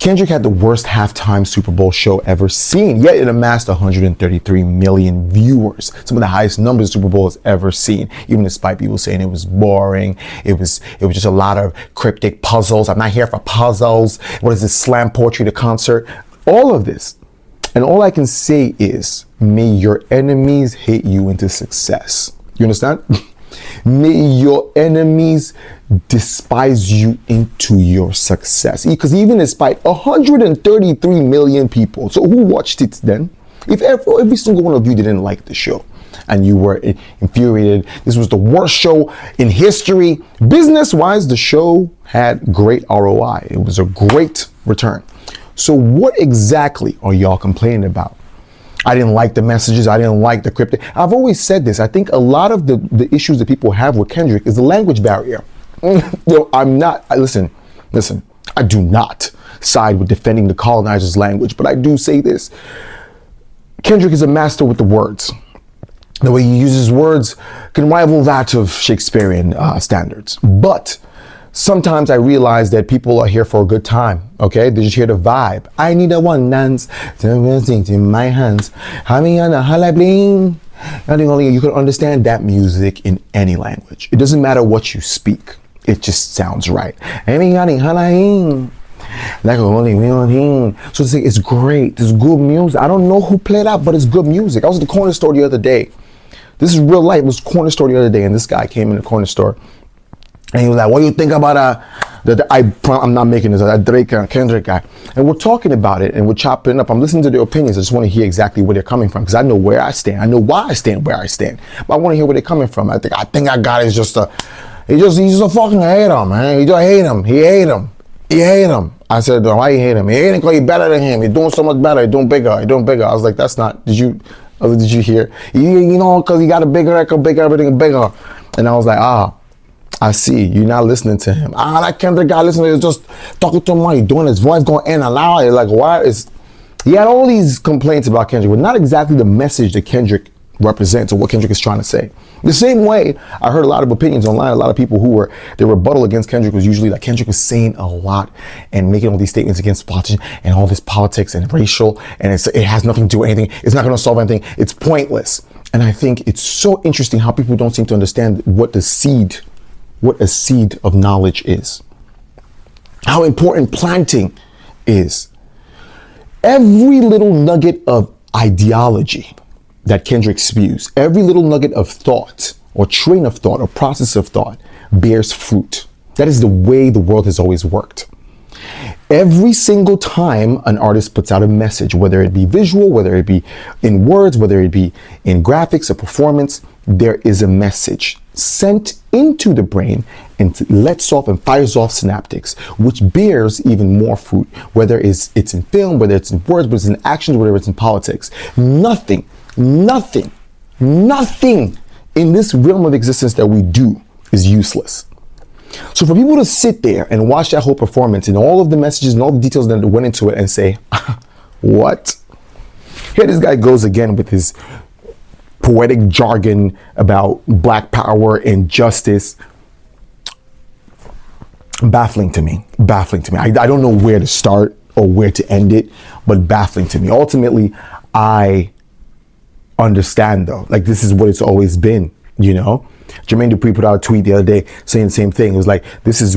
Kendrick had the worst halftime Super Bowl show ever seen, yet it amassed 133 million viewers, some of the highest numbers the Super Bowl has ever seen, even despite people saying it was boring, it was just a lot of cryptic puzzles. I'm not here for puzzles. What is this, slam poetry to concert? All of this. And all I can say is, may your enemies hate you into success. You understand? May your enemies despise you into your success. Because even despite 133 million people, so who watched it then? If every single one of you didn't like the show and you were infuriated, this was the worst show in history, business-wise, the show had great ROI. It was a great return. So what exactly are y'all complaining about? I didn't like the messages. I didn't like the cryptic. I've always said this. I think a lot of the issues that people have with Kendrick is the language barrier. Listen, I do not side with defending the colonizer's language, but I do say this. Kendrick is a master with the words. The way he uses words can rival that of Shakespearean standards. But sometimes I realize that people are here for a good time, okay? They're just here to vibe. I need a one dance, in my hands. You can understand that music in any language. It doesn't matter what you speak. It just sounds right. So to say it's great, it's good music. I don't know who played out, but it's good music. I was at the corner store the other day. This is real life. It was corner store the other day, and this guy came in the corner store. And he was like, what do you think about I'm not making this, that Drake and Kendrick guy. And we're talking about it and we're chopping it up. I'm listening to their opinions. I just want to hear exactly where they're coming from because I know where I stand. I know why I stand where I stand. But I want to hear where they're coming from. I think that guy is he's just a fucking hater, man. He just hate him. He hate him. I said, why you hate him? He hate him because he's better than him. He's doing so much better. He's doing bigger. I was like, that's not, did you hear? You know, because he got a bigger record, everything bigger. And I was like, I see, you're not listening to him. That Kendrick guy listening is just talking to him while he's doing his voice going in and out. Like, why is... He had all these complaints about Kendrick, but not exactly the message that Kendrick represents or what Kendrick is trying to say. The same way, I heard a lot of opinions online, a lot of people their rebuttal against Kendrick was usually that Kendrick was saying a lot and making all these statements against politics and all this politics and racial, and it has nothing to do with anything. It's not going to solve anything. It's pointless. And I think it's so interesting how people don't seem to understand what a seed of knowledge is. How important planting is. Every little nugget of ideology that Kendrick spews, every little nugget of thought or train of thought or process of thought bears fruit. That is the way the world has always worked. Every single time an artist puts out a message, whether it be visual, whether it be in words, whether it be in graphics or performance, there is a message sent into the brain and lets off and fires off synaptics, which bears even more fruit, whether it's in film, whether it's in words, whether it's in actions, whether it's in politics. Nothing in this realm of existence that we do is useless. So for people to sit there and watch that whole performance and all of the messages and all the details that went into it and say, what? Here this guy goes again with his poetic jargon about black power and justice. Baffling to me. I don't know where to start or where to end it, but baffling to me. Ultimately, I understand though, like this is what it's always been, you know? Jermaine Dupri put out a tweet the other day saying the same thing. It was like, this is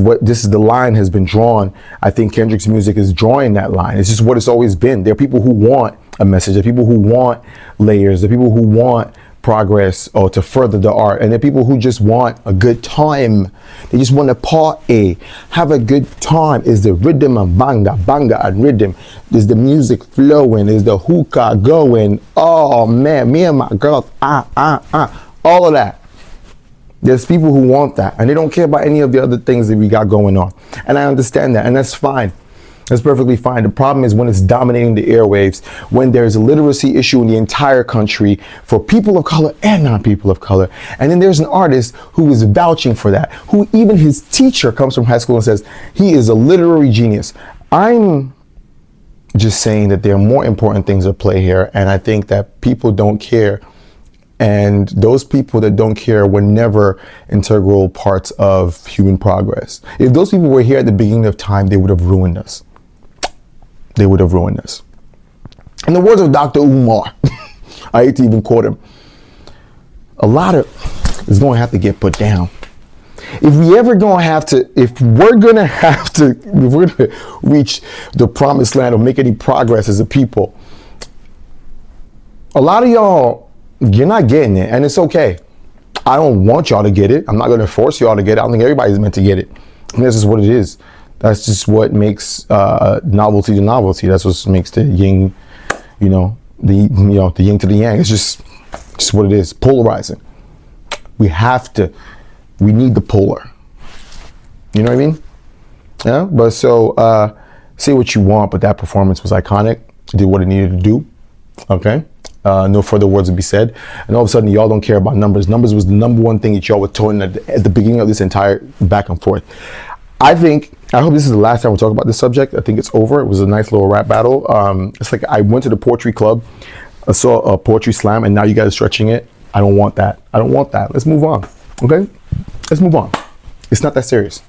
the line has been drawn. I think Kendrick's music is drawing that line. It's just what it's always been. There are people who want a message. There are people who want layers. There are people who want progress or to further the art. And there are people who just want a good time. They just want to party, have a good time. Is the rhythm and banga and rhythm? Is the music flowing? Is the hookah going? Oh man, me and my girls, all of that. There's people who want that and they don't care about any of the other things that we got going on. And I understand that, and that's fine. That's perfectly fine. The problem is when it's dominating the airwaves, when there's a literacy issue in the entire country for people of color and non-people of color. And then there's an artist who is vouching for that, who even his teacher comes from high school and says he is a literary genius. I'm just saying that there are more important things at play here. And I think that people don't care. And those people that don't care were never integral parts of human progress. If those people were here at the beginning of time, they would have ruined us. they would have ruined us. In the words of Dr. Umar, I hate to even quote him, a lot of is going to have to get put down. If we're going to reach the promised land or make any progress as a people, a lot of y'all, you're not getting it, and it's okay. I don't want y'all to get it. I'm not going to force y'all to get it. I don't think everybody's meant to get it. And that's just what it is. That's just what makes novelty to novelty. That's what makes the yin, the yin to the yang. It's just what it is. Polarizing. We need the polar. You know what I mean? Yeah. But so say what you want, but that performance was iconic. It did what it needed to do. Okay. No further words would be said. And all of a sudden, y'all don't care about numbers. Numbers was the number one thing that y'all were toying at the beginning of this entire back and forth. I hope this is the last time we talk about this subject. I think it's over. It was a nice little rap battle. It's like I went to the poetry club, I saw a poetry slam, and now you guys are stretching it. I don't want that. Let's move on. Okay? Let's move on. It's not that serious.